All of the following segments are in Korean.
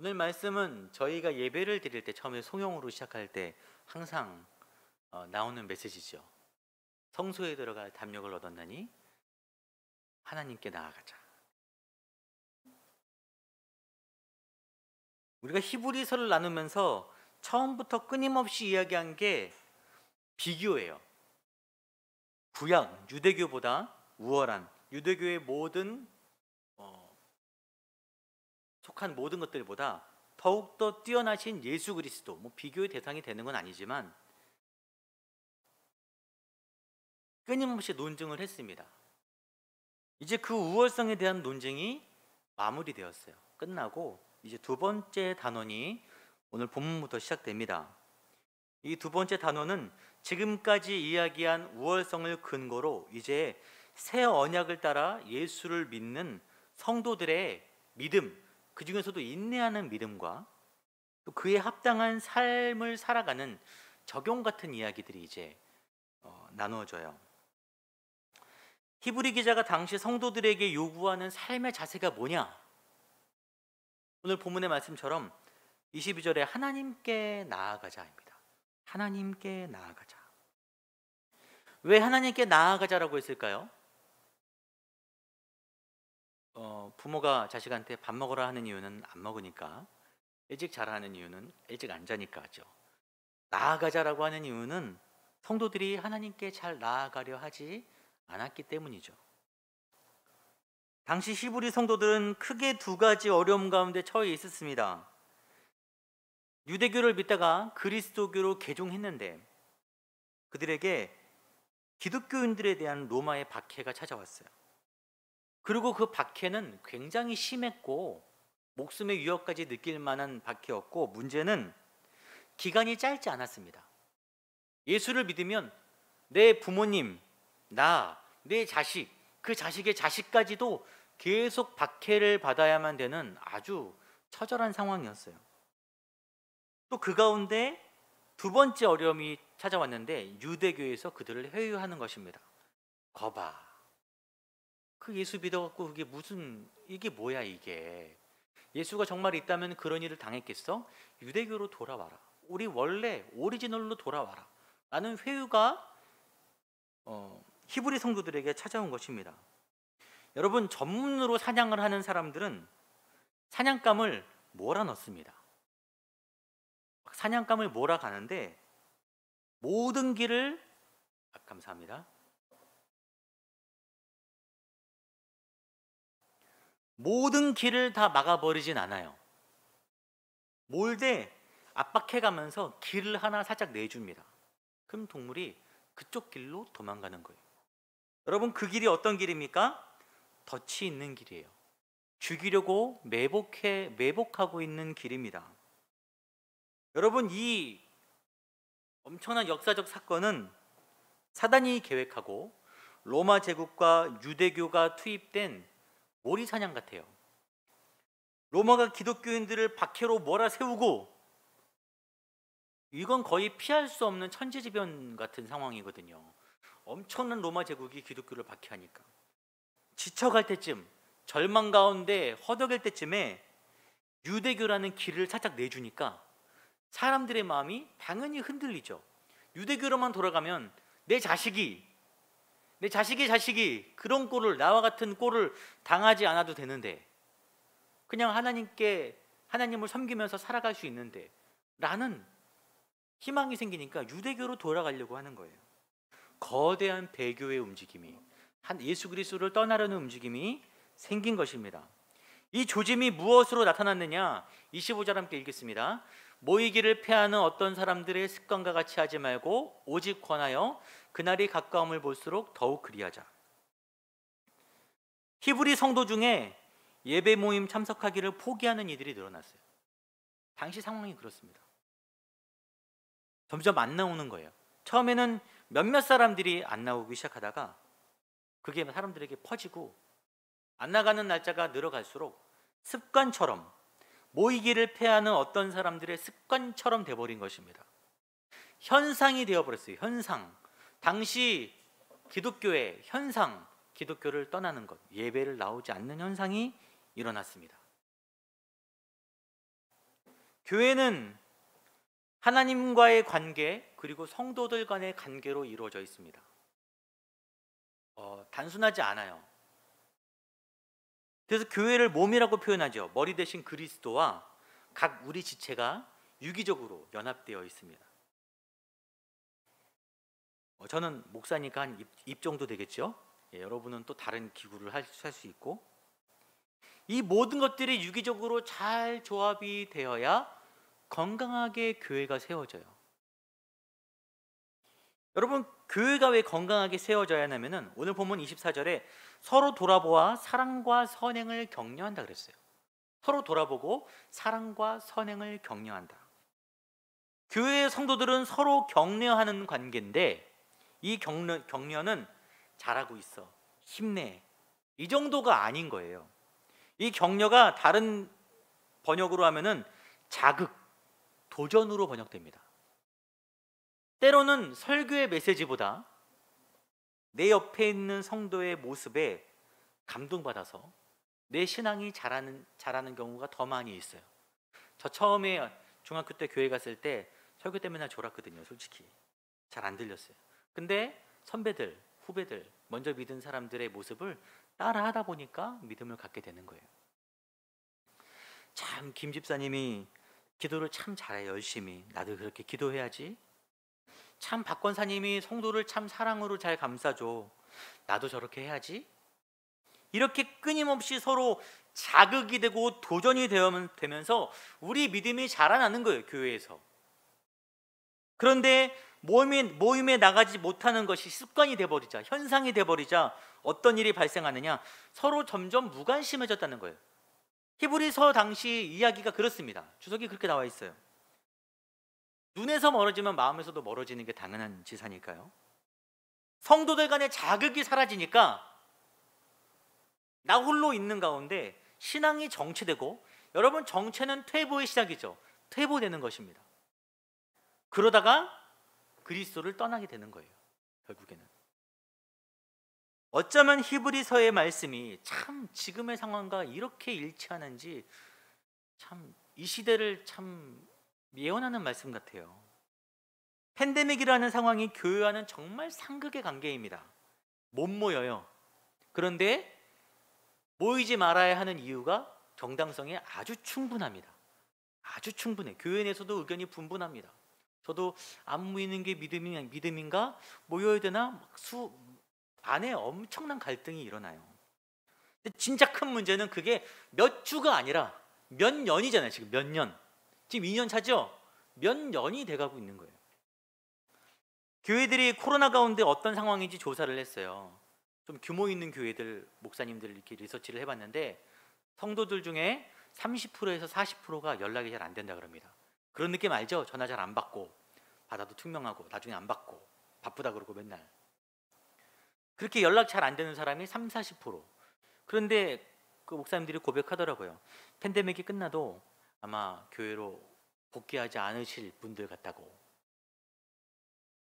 오늘 말씀은 저희가 예배를 드릴 때 처음에 송영으로 시작할 때 항상 나오는 메시지죠. 성소에 들어갈 담력을 얻었나니 하나님께 나아가자. 우리가 히브리서를 나누면서 처음부터 끊임없이 이야기한 게 비교예요. 구약 유대교보다 우월한 유대교의 모든 속한 모든 것들보다 더욱더 뛰어나신 예수 그리스도, 비교의 대상이 되는 건 아니지만 끊임없이 논증을 했습니다. 이제 그 우월성에 대한 논쟁이 마무리되었어요. 끝나고 이제 두 번째 단원이 오늘 본문부터 시작됩니다. 이 두 번째 단원은 지금까지 이야기한 우월성을 근거로 이제 새 언약을 따라 예수를 믿는 성도들의 믿음, 그 중에서도 인내하는 믿음과 또 그에 합당한 삶을 살아가는 적용 같은 이야기들이 이제 나누어져요. 히브리 기자가 당시 성도들에게 요구하는 삶의 자세가 뭐냐? 오늘 본문의 말씀처럼 22절에 하나님께 나아가자입니다. 하나님께 나아가자. 왜 하나님께 나아가자라고 했을까요? 부모가 자식한테 밥 먹으라 하는 이유는 안 먹으니까, 일찍 자라 하는 이유는 일찍 안 자니까죠. 나아가자라고 하는 이유는 성도들이 하나님께 잘 나아가려 하지 않았기 때문이죠. 당시 히브리 성도들은 크게 두 가지 어려움 가운데 처해 있었습니다. 유대교를 믿다가 그리스도교로 개종했는데 그들에게 기독교인들에 대한 로마의 박해가 찾아왔어요. 그리고 그 박해는 굉장히 심했고 목숨의 위협까지 느낄 만한 박해였고, 문제는 기간이 짧지 않았습니다. 예수를 믿으면 내 부모님, 내 자식, 그 자식의 자식까지도 계속 박해를 받아야만 되는 아주 처절한 상황이었어요. 또 그 가운데 두 번째 어려움이 찾아왔는데 유대교에서 그들을 회유하는 것입니다. 거봐, 그 예수 믿어갖고 이게 뭐야 이게. 예수가 정말 있다면 그런 일을 당했겠어? 유대교로 돌아와라. 우리 원래 오리지널로 돌아와라. 라는 회유가 히브리 성도들에게 찾아온 것입니다. 여러분, 전문으로 사냥을 하는 사람들은 사냥감을 몰아넣습니다. 사냥감을 몰아가는데 모든 길을 감사합니다. 모든 길을 다 막아버리진 않아요. 몰되 압박해가면서 길을 하나 살짝 내줍니다. 그럼 동물이 그쪽 길로 도망가는 거예요. 여러분, 그 길이 어떤 길입니까? 덫이 있는 길이에요. 죽이려고 매복하고 있는 길입니다. 여러분, 이 엄청난 역사적 사건은 사단이 계획하고 로마 제국과 유대교가 투입된 모리사냥 같아요. 로마가 기독교인들을 박해로 몰아세우고, 이건 거의 피할 수 없는 천재지변 같은 상황이거든요. 엄청난 로마 제국이 기독교를 박해하니까 지쳐갈 때쯤, 절망 가운데 허덕일 때쯤에 유대교라는 길을 살짝 내주니까 사람들의 마음이 당연히 흔들리죠. 유대교로만 돌아가면 내 자식이 그런 꼴을, 나와 같은 꼴을 당하지 않아도 되는데, 그냥 하나님을 섬기면서 살아갈 수 있는데 라는 희망이 생기니까 유대교로 돌아가려고 하는 거예요. 거대한 배교의 움직임이, 예수 그리스도를 떠나려는 움직임이 생긴 것입니다. 이 조짐이 무엇으로 나타났느냐? 25절 함께 읽겠습니다. 모이기를 패하는 어떤 사람들의 습관과 같이 하지 말고 오직 권하여 그날이 가까움을 볼수록 더욱 그리하자. 히브리 성도 중에 예배 모임 참석하기를 포기하는 이들이 늘어났어요. 당시 상황이 그렇습니다. 점점 안 나오는 거예요. 처음에는 몇몇 사람들이 안 나오기 시작하다가 그게 사람들에게 퍼지고 안 나가는 날짜가 늘어갈수록 습관처럼, 모이기를 패하는 어떤 사람들의 습관처럼 돼버린 것입니다. 현상이 되어버렸어요. 현상. 당시 기독교의 현상, 기독교를 떠나는 것, 예배를 나오지 않는 현상이 일어났습니다. 교회는 하나님과의 관계 그리고 성도들 간의 관계로 이루어져 있습니다. 단순하지 않아요. 그래서 교회를 몸이라고 표현하죠. 머리 대신 그리스도와 각 우리 지체가 유기적으로 연합되어 있습니다. 저는 목사니까 한 입 정도 되겠죠. 여러분은 또 다른 기구를 할 수 있고, 이 모든 것들이 유기적으로 잘 조합이 되어야 건강하게 교회가 세워져요. 여러분, 교회가 왜 건강하게 세워져야 하냐면은 오늘 본문 24절에 서로 돌아보아 사랑과 선행을 격려한다 그랬어요. 서로 돌아보고 사랑과 선행을 격려한다. 교회의 성도들은 서로 격려하는 관계인데, 이 격려는 잘하고 있어, 힘내, 이 정도가 아닌 거예요. 이 격려가 다른 번역으로 하면은 자극, 도전으로 번역됩니다. 때로는 설교의 메시지보다 내 옆에 있는 성도의 모습에 감동받아서 내 신앙이 자라는 경우가 더 많이 있어요. 저 처음에 중학교 때 교회 갔을 때 설교 때 맨날 졸았거든요. 솔직히 잘 안 들렸어요. 근데 선배들, 후배들, 먼저 믿은 사람들의 모습을 따라 하다 보니까 믿음을 갖게 되는 거예요. 참, 김 집사님이 기도를 참 잘해. 열심히 나도 그렇게 기도해야지. 참, 박 권사님이 성도를 참 사랑으로 잘 감싸줘. 나도 저렇게 해야지. 이렇게 끊임없이 서로 자극이 되고 도전이 되면서 우리 믿음이 자라나는 거예요, 교회에서. 그런데 모임에 나가지 못하는 것이 습관이 돼버리자, 현상이 돼버리자 어떤 일이 발생하느냐? 서로 점점 무관심해졌다는 거예요. 히브리서 당시 이야기가 그렇습니다. 주석이 그렇게 나와 있어요. 눈에서 멀어지면 마음에서도 멀어지는 게 당연한 지사니까요. 성도들 간의 자극이 사라지니까 나 홀로 있는 가운데 신앙이 정체되고, 여러분, 정체는 퇴보의 시작이죠. 퇴보되는 것입니다. 그러다가 그리스도를 떠나게 되는 거예요. 결국에는 어쩌면 히브리서의 말씀이 참 지금의 상황과 이렇게 일치하는지 참 이 시대를 참 예언하는 말씀 같아요. 팬데믹이라는 상황이 교회와는 정말 상극의 관계입니다. 못 모여요. 그런데 모이지 말아야 하는 이유가 정당성이 아주 충분합니다. 아주 충분해. 교회 내에서도 의견이 분분합니다. 저도 안 모이는 게 믿음인가? 모여야 되나? 안에 엄청난 갈등이 일어나요. 근데 진짜 큰 문제는 그게 몇 주가 아니라 몇 년이잖아요. 지금 몇 년. 지금 2년 차죠? 몇 년이 돼가고 있는 거예요. 교회들이 코로나 가운데 어떤 상황인지 조사를 했어요. 좀 규모 있는 교회들, 목사님들 이렇게 리서치를 해봤는데 성도들 중에 30%에서 40%가 연락이 잘 안 된다 그럽니다. 그런 느낌 알죠? 전화 잘 안 받고, 받아도 투명하고 나중에 안 받고 바쁘다 그러고 맨날. 그렇게 연락 잘 안 되는 사람이 30-40%. 그런데 그 목사님들이 고백하더라고요. 팬데믹이 끝나도 아마 교회로 복귀하지 않으실 분들 같다고.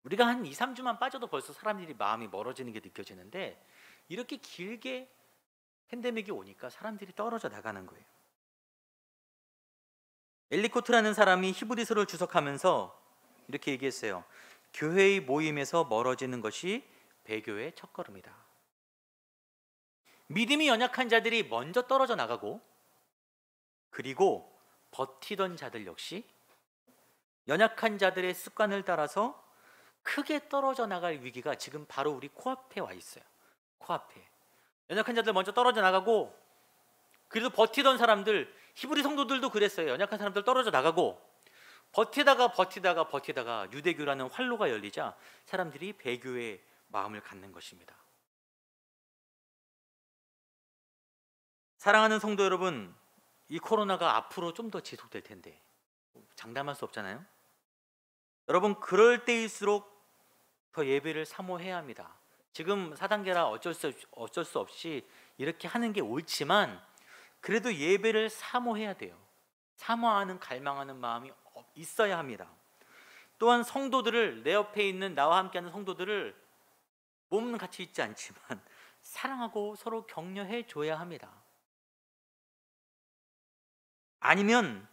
우리가 한 2-3주만 빠져도 벌써 사람들이 마음이 멀어지는 게 느껴지는데, 이렇게 길게 팬데믹이 오니까 사람들이 떨어져 나가는 거예요. 엘리코트라는 사람이 히브리서를 주석하면서 이렇게 얘기했어요. 교회의 모임에서 멀어지는 것이 배교의 첫걸음이다. 믿음이 연약한 자들이 먼저 떨어져 나가고, 그리고 버티던 자들 역시 연약한 자들의 습관을 따라서 크게 떨어져 나갈 위기가 지금 바로 우리 코앞에 와 있어요. 코앞에. 연약한 자들 먼저 떨어져 나가고, 그래도 버티던 사람들, 히브리 성도들도 그랬어요. 연약한 사람들 떨어져 나가고, 버티다가 유대교라는 활로가 열리자 사람들이 배교의 마음을 갖는 것입니다. 사랑하는 성도 여러분, 이 코로나가 앞으로 좀 더 지속될 텐데 장담할 수 없잖아요. 여러분, 그럴 때일수록 더 예배를 사모해야 합니다. 지금 4단계라 어쩔 수 없이 이렇게 하는 게 옳지만, 그래도 예배를 사모해야 돼요. 사모하는, 갈망하는 마음이 있어야 합니다. 또한 성도들을, 내 옆에 있는 나와 함께하는 성도들을 몸은 같이 있지 않지만 사랑하고 서로 격려해 줘야 합니다. 아니면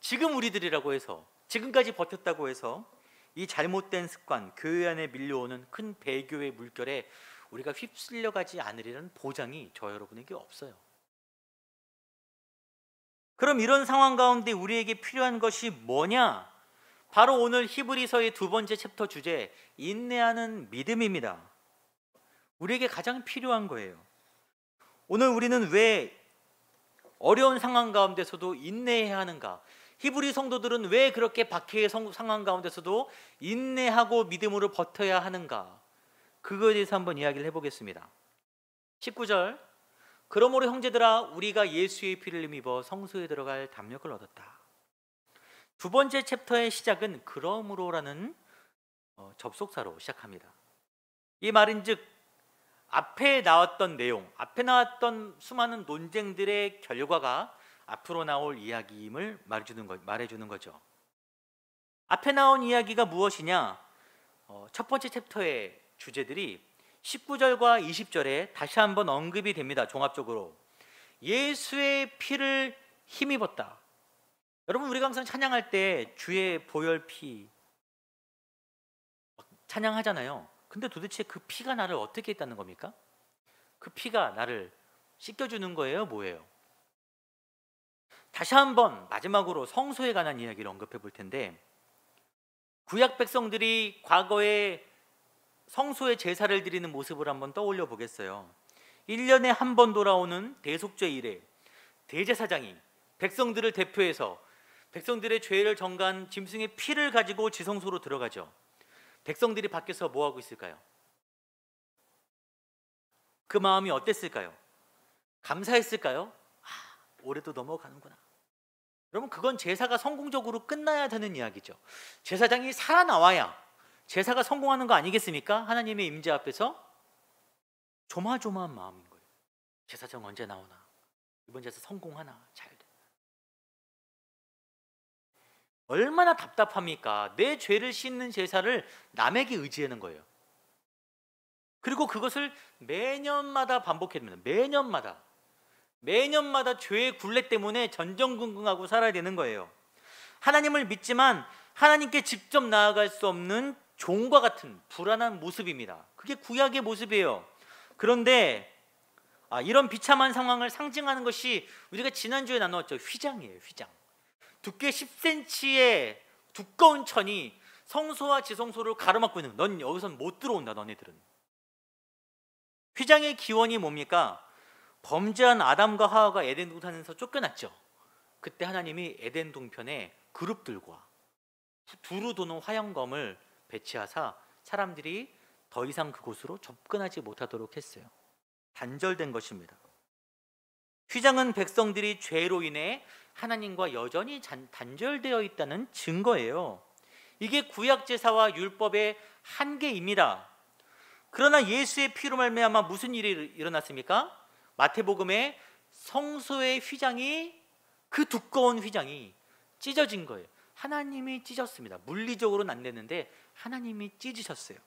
지금 우리들이라고 해서, 지금까지 버텼다고 해서 이 잘못된 습관, 교회 안에 밀려오는 큰 배교의 물결에 우리가 휩쓸려 가지 않으리라는 보장이 저 여러분에게 없어요. 그럼 이런 상황 가운데 우리에게 필요한 것이 뭐냐? 바로 오늘 히브리서의 두 번째 챕터 주제, 인내하는 믿음입니다. 우리에게 가장 필요한 거예요. 오늘 우리는 왜 어려운 상황 가운데서도 인내해야 하는가? 히브리 성도들은 왜 그렇게 박해의 상황 가운데서도 인내하고 믿음으로 버텨야 하는가? 그거에 대해서 한번 이야기를 해보겠습니다. 19절, 그러므로 형제들아 우리가 예수의 피를 힘입어 성소에 들어갈 담력을 얻었다. 두 번째 챕터의 시작은 그러므로라는 접속사로 시작합니다. 이 말인즉 앞에 나왔던 내용, 앞에 나왔던 수많은 논쟁들의 결과가 앞으로 나올 이야기임을 말해주는 거죠. 앞에 나온 이야기가 무엇이냐? 첫 번째 챕터의 주제들이 19절과 20절에 다시 한번 언급이 됩니다. 종합적으로 예수의 피를 힘입었다. 여러분, 우리가 항상 찬양할 때 주의 보혈 피 찬양하잖아요. 근데 도대체 그 피가 나를 어떻게 했다는 겁니까? 그 피가 나를 씻겨주는 거예요? 뭐예요? 다시 한번 마지막으로 성소에 관한 이야기를 언급해 볼 텐데, 구약 백성들이 과거에 성소에 제사를 드리는 모습을 한번 떠올려 보겠어요. 1년에 한 번 돌아오는 대속죄 이래 대제사장이 백성들을 대표해서 백성들의 죄를 정간 짐승의 피를 가지고 지성소로 들어가죠. 백성들이 밖에서 뭐 하고 있을까요? 그 마음이 어땠을까요? 감사했을까요? 올해도 넘어가는구나. 여러분, 그건 제사가 성공적으로 끝나야 되는 이야기죠. 제사장이 살아나와야 제사가 성공하는 거 아니겠습니까? 하나님의 임재 앞에서 조마조마한 마음인 거예요. 제사장 언제 나오나? 이번 제사 성공하나? 잘 돼. 얼마나 답답합니까? 내 죄를 씻는 제사를 남에게 의지하는 거예요. 그리고 그것을 매년마다 반복해야 됩니다. 매년마다 죄의 굴레 때문에 전전긍긍하고 살아야 되는 거예요. 하나님을 믿지만 하나님께 직접 나아갈 수 없는 종과 같은 불안한 모습입니다. 그게 구약의 모습이에요. 그런데 이런 비참한 상황을 상징하는 것이 우리가 지난주에 나누었죠. 휘장이에요. 휘장. 두께 10cm의 두꺼운 천이 성소와 지성소를 가로막고 있는, 넌 여기선 못 들어온다, 너네들은. 휘장의 기원이 뭡니까? 범죄한 아담과 하와가 에덴 동산에서 쫓겨났죠. 그때 하나님이 에덴 동편에 그룹들과 두루 도는 화형검을 배치하사 사람들이 더 이상 그곳으로 접근하지 못하도록 했어요. 단절된 것입니다. 휘장은 백성들이 죄로 인해 하나님과 여전히 단절되어 있다는 증거예요. 이게 구약 제사와 율법의 한계입니다. 그러나 예수의 피로 말미암아 무슨 일이 일어났습니까? 마태복음에 성소의 휘장이, 그 두꺼운 휘장이 찢어진 거예요. 하나님이 찢었습니다. 물리적으로는 안 됐는데 하나님이 찢으셨어요.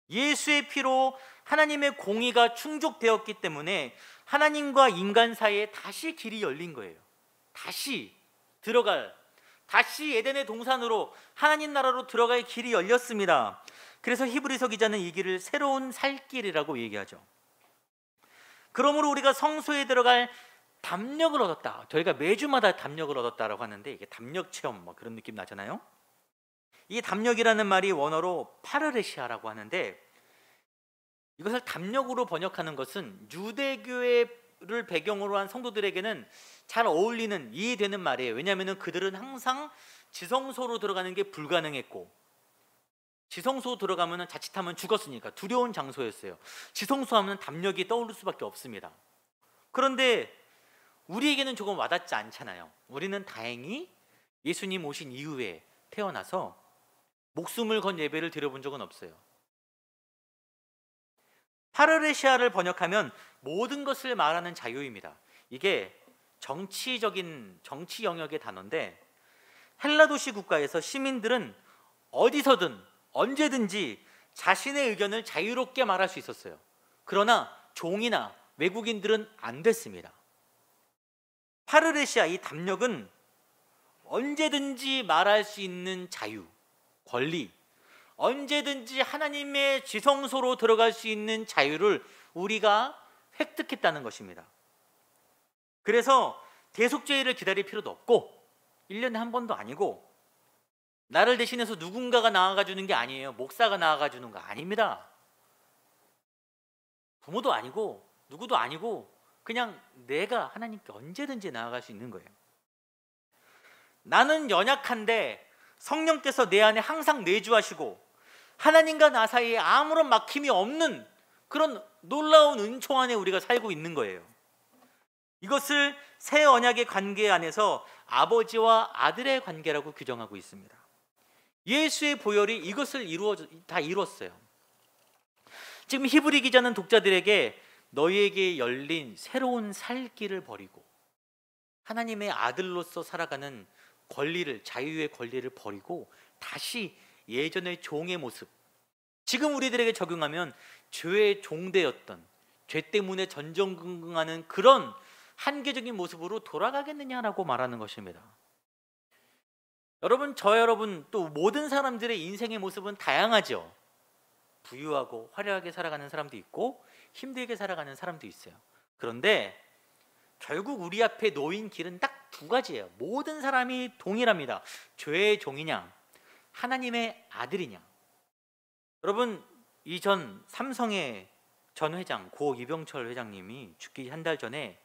예수의 피로 하나님의 공의가 충족되었기 때문에 하나님과 인간 사이에 다시 길이 열린 거예요. 다시 에덴의 동산으로, 하나님 나라로 들어갈 길이 열렸습니다. 그래서 히브리서 기자는 이 길을 새로운 살 길이라고 얘기하죠. 그러므로 우리가 성소에 들어갈 담력을 얻었다. 저희가 매주마다 담력을 얻었다라고 하는데, 이게 담력 체험 그런 느낌 나잖아요. 이 담력이라는 말이 원어로 파르레시아라고 하는데, 이것을 담력으로 번역하는 것은 유대교회를 배경으로 한 성도들에게는 잘 어울리는, 이해되는 말이에요. 왜냐하면 그들은 항상 지성소로 들어가는 게 불가능했고, 지성소 들어가면 자칫하면 죽었으니까 두려운 장소였어요. 지성소 하면 담력이 떠오를 수밖에 없습니다. 그런데 우리에게는 조금 와닿지 않잖아요. 우리는 다행히 예수님 오신 이후에 태어나서 목숨을 건 예배를 드려본 적은 없어요. 파르레시아를 번역하면 모든 것을 말하는 자유입니다. 이게 정치 영역의 단어인데, 헬라 도시 국가에서 시민들은 어디서든 언제든지 자신의 의견을 자유롭게 말할 수 있었어요. 그러나 종이나 외국인들은 안 됐습니다. 파르레시아, 이 담력은 언제든지 말할 수 있는 자유, 권리, 언제든지 하나님의 지성소로 들어갈 수 있는 자유를 우리가 획득했다는 것입니다. 그래서 대속죄를 기다릴 필요도 없고 1년에 한 번도 아니고 나를 대신해서 누군가가 나아가 주는 게 아니에요. 목사가 나아가 주는 거 아닙니다. 부모도 아니고 누구도 아니고 그냥 내가 하나님께 언제든지 나아갈 수 있는 거예요. 나는 연약한데 성령께서 내 안에 항상 내주하시고 하나님과 나 사이에 아무런 막힘이 없는 그런 놀라운 은총 안에 우리가 살고 있는 거예요. 이것을 새 언약의 관계 안에서 아버지와 아들의 관계라고 규정하고 있습니다. 예수의 보혈이 이것을 다 이루었어요. 지금 히브리 기자는 독자들에게 너희에게 열린 새로운 살 길을 버리고 하나님의 아들로서 살아가는 권리를, 자유의 권리를 버리고 다시 예전의 종의 모습, 지금 우리들에게 적용하면 죄의 종되었던, 죄 때문에 전전긍긍하는 그런 한계적인 모습으로 돌아가겠느냐라고 말하는 것입니다. 여러분, 여러분 또 모든 사람들의 인생의 모습은 다양하죠. 부유하고 화려하게 살아가는 사람도 있고 힘들게 살아가는 사람도 있어요. 그런데 결국 우리 앞에 놓인 길은 딱 두 가지예요. 모든 사람이 동일합니다. 죄의 종이냐, 하나님의 아들이냐. 여러분, 이전 삼성의 전 회장 고 이병철 회장님이 죽기 한 달 전에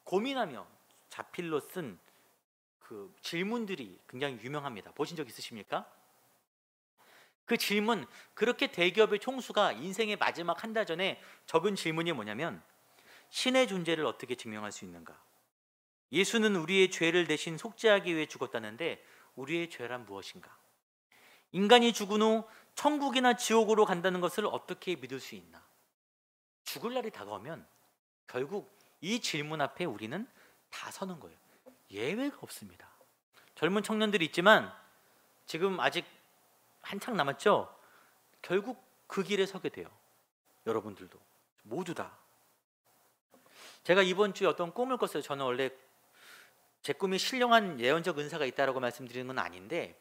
고민하며 자필로 쓴 그 질문들이 굉장히 유명합니다. 보신 적 있으십니까? 그 질문, 그렇게 대기업의 총수가 인생의 마지막 한 달 전에 적은 질문이 뭐냐면 신의 존재를 어떻게 증명할 수 있는가? 예수는 우리의 죄를 대신 속죄하기 위해 죽었다는데 우리의 죄란 무엇인가? 인간이 죽은 후 천국이나 지옥으로 간다는 것을 어떻게 믿을 수 있나? 죽을 날이 다가오면 결국 이 질문 앞에 우리는 다 서는 거예요. 예외가 없습니다. 젊은 청년들이 있지만 지금 아직 한창 남았죠? 결국 그 길에 서게 돼요. 여러분들도 모두 다. 제가 이번 주에 어떤 꿈을 꿨어요. 저는 원래 제 꿈이 신령한 예언적 은사가 있다라고 말씀드리는 건 아닌데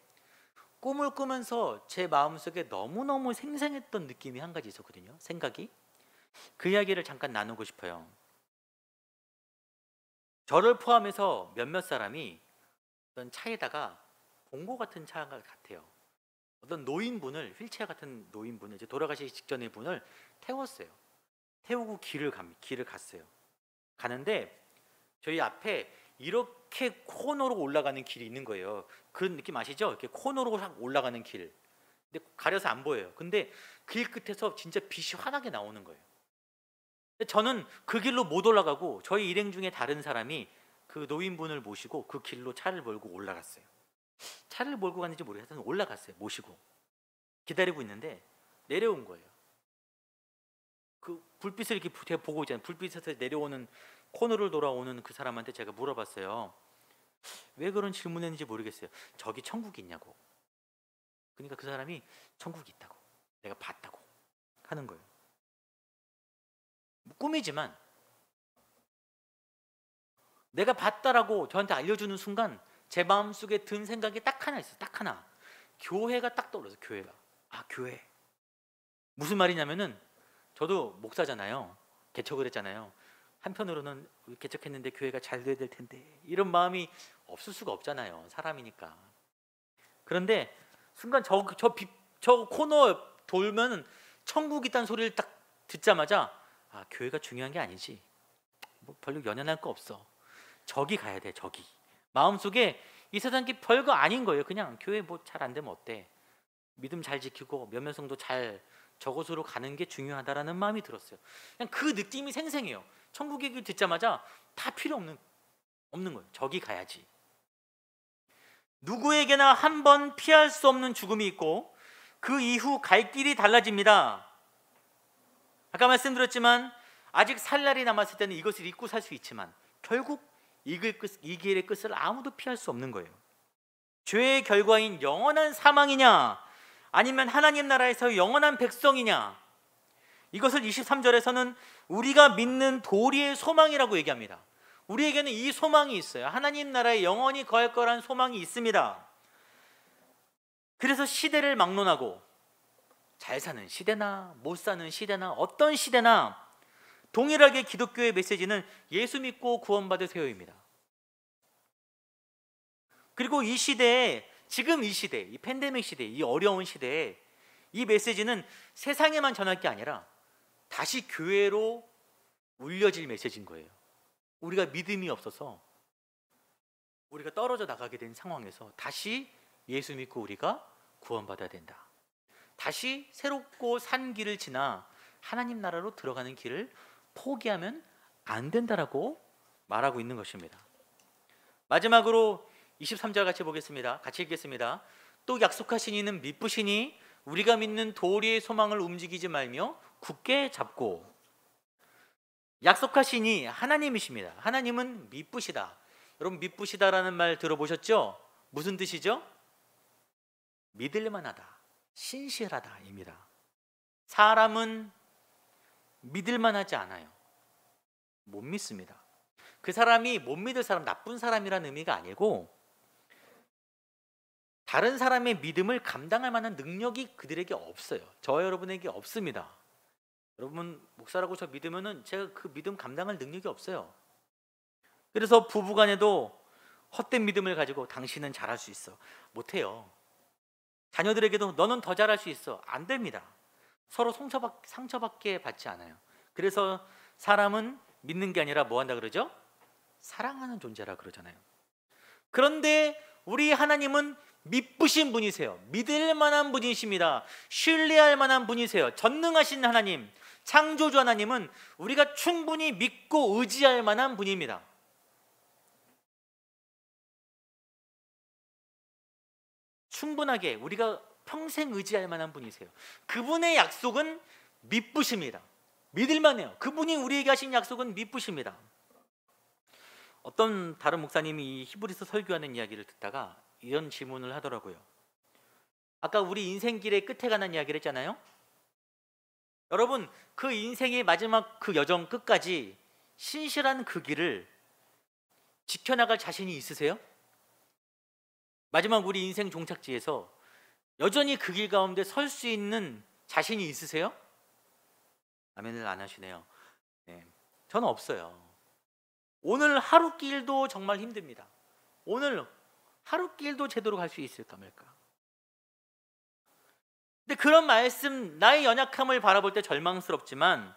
꿈을 꾸면서 제 마음속에 너무너무 생생했던 느낌이 한 가지 있었거든요. 생각이. 그 이야기를 잠깐 나누고 싶어요. 저를 포함해서 몇몇 사람이 어떤 차에다가 봉고 같은 차 같아요. 어떤 노인분을, 휠체어 같은 노인분을, 이제 돌아가시기 직전의 분을 태웠어요. 태우고 길을 갔어요. 가는데 저희 앞에 이렇게 코너로 올라가는 길이 있는 거예요. 그 느낌 아시죠? 이렇게 코너로 올라가는 길. 근데 가려서 안 보여요. 근데 길 끝에서 진짜 빛이 환하게 나오는 거예요. 근데 저는 그 길로 못 올라가고 저희 일행 중에 다른 사람이 그 노인분을 모시고 그 길로 차를 몰고 올라갔어요. 차를 몰고 갔는지 모르겠어요. 올라갔어요. 모시고 기다리고 있는데 내려온 거예요. 그 불빛을 이렇게 제가 보고 있잖아요. 불빛에서 내려오는 코너를 돌아오는 그 사람한테 제가 물어봤어요. 왜 그런 질문했는지 모르겠어요. 저기 천국이 있냐고. 그러니까 그 사람이 천국이 있다고, 내가 봤다고 하는 거예요. 꿈이지만 내가 봤다라고 저한테 알려주는 순간 제 마음속에 든 생각이 딱 하나 있어요. 딱 하나. 교회가 딱 떠올라서 교회가. 아, 교회. 무슨 말이냐면은 저도 목사잖아요. 개척을 했잖아요. 한편으로는 개척했는데 교회가 잘 돼야 될 텐데 이런 마음이 없을 수가 없잖아요. 사람이니까. 그런데 순간 저 코너 돌면 천국 있다는 소리를 딱 듣자마자 아, 교회가 중요한 게 아니지. 뭐 별로 연연할 거 없어. 저기 가야 돼. 저기. 마음속에 이 세상 게 별거 아닌 거예요. 그냥 교회 뭐 잘 안 되면 어때? 믿음 잘 지키고 몇몇 성도 잘 저곳으로 가는 게 중요하다라는 마음이 들었어요. 그냥 그 느낌이 생생해요. 천국 얘기를 듣자마자 다 필요 없는 거예요. 저기 가야지. 누구에게나 한 번 피할 수 없는 죽음이 있고 그 이후 갈 길이 달라집니다. 아까 말씀드렸지만 아직 살 날이 남았을 때는 이것을 잊고 살 수 있지만 결국 이 길의 끝을 아무도 피할 수 없는 거예요. 죄의 결과인 영원한 사망이냐 아니면 하나님 나라에서 영원한 백성이냐, 이것을 23절에서는 우리가 믿는 도리의 소망이라고 얘기합니다. 우리에게는 이 소망이 있어요. 하나님 나라에 영원히 거할 거라는 소망이 있습니다. 그래서 시대를 막론하고 잘 사는 시대나 못 사는 시대나 어떤 시대나 동일하게 기독교의 메시지는 예수 믿고 구원받으세요입니다. 그리고 이 시대에, 지금 이 시대, 이 팬데믹 시대, 이 어려운 시대에 이 메시지는 세상에만 전할 게 아니라 다시 교회로 울려질 메시지인 거예요. 우리가 믿음이 없어서 우리가 떨어져 나가게 된 상황에서 다시 예수 믿고 우리가 구원받아야 된다. 다시 새롭고 산 길을 지나 하나님 나라로 들어가는 길을 포기하면 안 된다라고 말하고 있는 것입니다. 마지막으로 23절 같이 보겠습니다. 같이 읽겠습니다. 또 약속하신 이는 미쁘시니 우리가 믿는 도리의 소망을 움직이지 말며 굳게 잡고. 약속하시니 하나님이십니다. 하나님은 미쁘시다. 여러분, 미쁘시다라는 말 들어보셨죠? 무슨 뜻이죠? 믿을만하다, 신실하다입니다. 사람은 믿을만하지 않아요. 못 믿습니다. 그 사람이 못 믿을 사람, 나쁜 사람이라는 의미가 아니고 다른 사람의 믿음을 감당할 만한 능력이 그들에게 없어요. 저와 여러분에게 없습니다. 여러분, 목사라고 저 믿으면은 제가 그 믿음 감당할 능력이 없어요. 그래서 부부간에도 헛된 믿음을 가지고 당신은 잘할 수 있어, 못해요. 자녀들에게도 너는 더 잘할 수 있어, 안 됩니다. 서로 상처밖에 받지 않아요. 그래서 사람은 믿는 게 아니라 뭐 한다 그러죠? 사랑하는 존재라 그러잖아요. 그런데 우리 하나님은 미쁘신 분이세요. 믿을 만한 분이십니다. 신뢰할 만한 분이세요. 전능하신 하나님, 창조주 하나님은 우리가 충분히 믿고 의지할 만한 분입니다. 충분하게 우리가 평생 의지할 만한 분이세요. 그분의 약속은 미쁘십니다. 믿을만해요. 그분이 우리에게 하신 약속은 미쁘십니다. 어떤 다른 목사님이 이 히브리서 설교하는 이야기를 듣다가 이런 질문을 하더라고요. 아까 우리 인생길의 끝에 가는 이야기를 했잖아요. 여러분, 그 인생의 마지막 그 여정 끝까지 신실한 그 길을 지켜나갈 자신이 있으세요? 마지막 우리 인생 종착지에서 여전히 그 길 가운데 설 수 있는 자신이 있으세요? 아멘을 안 하시네요. 네, 저는 없어요. 오늘 하루 길도 정말 힘듭니다. 오늘 하루 길도 제대로 갈 수 있을까 말까. 근데 그런 말씀, 나의 연약함을 바라볼 때 절망스럽지만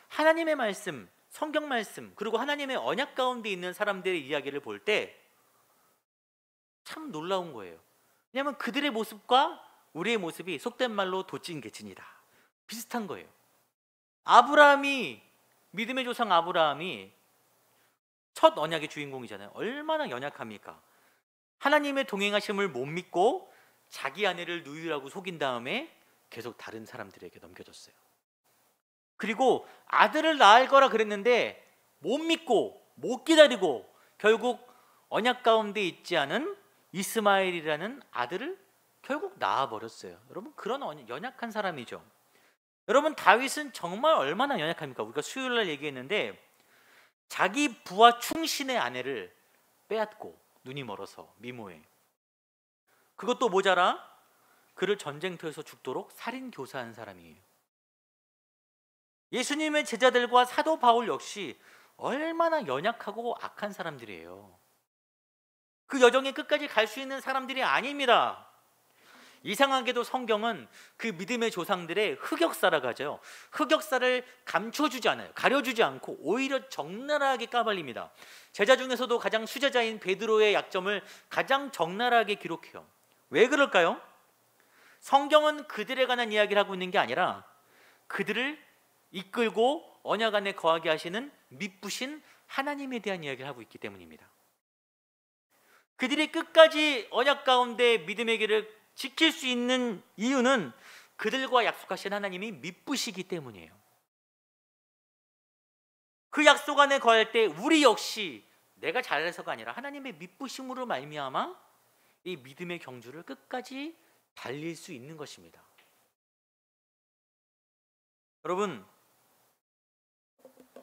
하나님의 말씀, 성경 말씀, 그리고 하나님의 언약 가운데 있는 사람들의 이야기를 볼 때 참 놀라운 거예요. 왜냐하면 그들의 모습과 우리의 모습이 속된 말로 도찐개찐이다, 비슷한 거예요. 아브라함이, 믿음의 조상 아브라함이 첫 언약의 주인공이잖아요. 얼마나 연약합니까? 하나님의 동행하심을 못 믿고 자기 아내를 누이라고 속인 다음에 계속 다른 사람들에게 넘겨줬어요. 그리고 아들을 낳을 거라 그랬는데 못 믿고 못 기다리고 결국 언약 가운데 있지 않은 이스마엘이라는 아들을 결국 낳아버렸어요. 여러분, 그런 연약한 사람이죠. 여러분, 다윗은 정말 얼마나 연약합니까? 우리가 수요일날 얘기했는데 자기 부하 충신의 아내를 빼앗고 눈이 멀어서 미모에, 그것도 모자라 그를 전쟁터에서 죽도록 살인교사한 사람이에요. 예수님의 제자들과 사도 바울 역시 얼마나 연약하고 악한 사람들이에요. 그 여정의 끝까지 갈 수 있는 사람들이 아닙니다. 이상하게도 성경은 그 믿음의 조상들의 흑역사라고 하죠. 흑역사를 감춰주지 않아요. 가려주지 않고 오히려 적나라하게 까발립니다. 제자 중에서도 가장 수제자인 베드로의 약점을 가장 적나라하게 기록해요. 왜 그럴까요? 성경은 그들에 관한 이야기를 하고 있는 게 아니라 그들을 이끌고 언약 안에 거하게 하시는 미쁘신 하나님에 대한 이야기를 하고 있기 때문입니다. 그들이 끝까지 언약 가운데 믿음의 길을 지킬 수 있는 이유는 그들과 약속하신 하나님이 미쁘시기 때문이에요. 그 약속 안에 거할 때 우리 역시 내가 잘해서가 아니라 하나님의 미쁘심으로 말미암아 이 믿음의 경주를 끝까지 달릴 수 있는 것입니다. 여러분,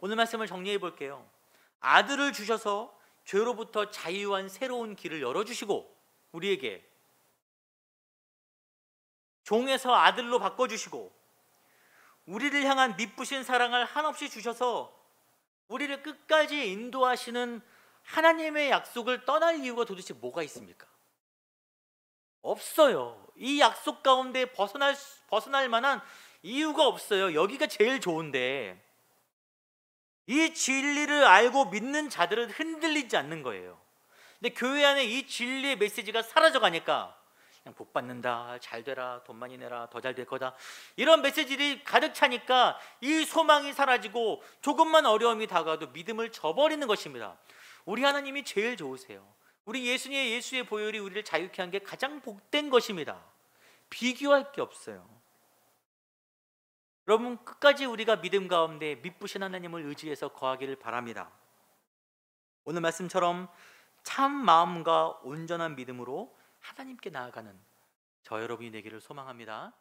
오늘 말씀을 정리해 볼게요. 아들을 주셔서 죄로부터 자유한 새로운 길을 열어주시고, 우리에게 종에서 아들로 바꿔주시고, 우리를 향한 미쁘신 사랑을 한없이 주셔서 우리를 끝까지 인도하시는 하나님의 약속을 떠날 이유가 도대체 뭐가 있습니까? 없어요. 이 약속 가운데 벗어날 만한 이유가 없어요. 여기가 제일 좋은데, 이 진리를 알고 믿는 자들은 흔들리지 않는 거예요. 근데 교회 안에 이 진리의 메시지가 사라져 가니까 그냥 복 받는다, 잘 되라, 돈 많이 내라, 더 잘 될 거다, 이런 메시지들이 가득 차니까 이 소망이 사라지고 조금만 어려움이 다가와도 믿음을 저버리는 것입니다. 우리 하나님이 제일 좋으세요. 우리 예수의 보혈이 우리를 자유케 한 게 가장 복된 것입니다. 비교할 게 없어요. 여러분, 끝까지 우리가 믿음 가운데 미쁘신 하나님을 의지해서 거하기를 바랍니다. 오늘 말씀처럼 참 마음과 온전한 믿음으로 하나님께 나아가는 저 여러분이 되기를 소망합니다.